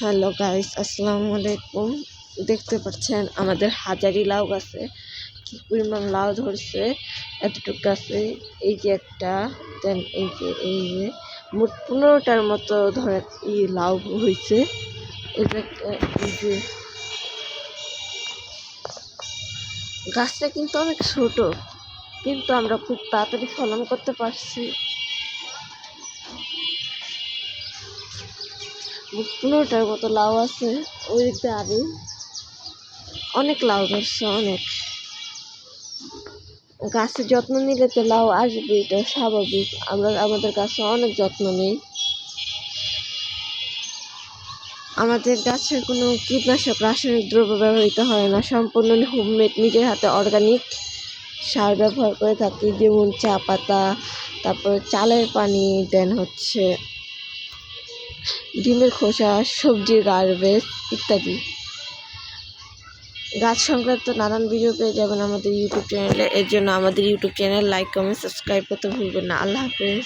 Hello guys, আসসালামু আলাইকুম। দেখতে পাচ্ছেন আমাদের হাজারি লাউ গাছে কি পরিমাণ লাউ ধরছে। এতটুকু গাছে এই যে একটা, দেন এই যে মোট 15টার মতো ধরে লাউ হয়েছে। এই যে এই যে গাছটা কিন্তু অনেক ছোট, কিন্তু আমরা খুব তাড়াতাড়ি ফলন করতে পারছি। 15টার মতো লাউ আছে। ওই দিকটা আরো অনেক লাউ ধরছে, অনেক। গাছের যত্ন নিলে তো লাউ আসবে, এটা স্বাভাবিক। আমরা আমাদের গাছে অনেক যত্ন নিই। আমাদের গাছের কোনো কীটনাশক, রাসায়নিক দ্রব্য ব্যবহৃত হয় না। সম্পূর্ণ হোমমেড, নিজের হাতে অর্গানিক সার ব্যবহার করে থাকি, যেমন চা পাতা, তারপর চালের পানি, দেন হচ্ছে ডিমের খোসা, সবজির গার্বেজ ইত্যাদি। গাছ সংক্রান্ত নানান ভিডিও পেয়ে যাবেন আমাদের ইউটিউব চ্যানেলে। এর জন্য আমাদের YouTube channel like, comment, subscribe করতে ভুলবেন না। আল্লাহ হাফেজ।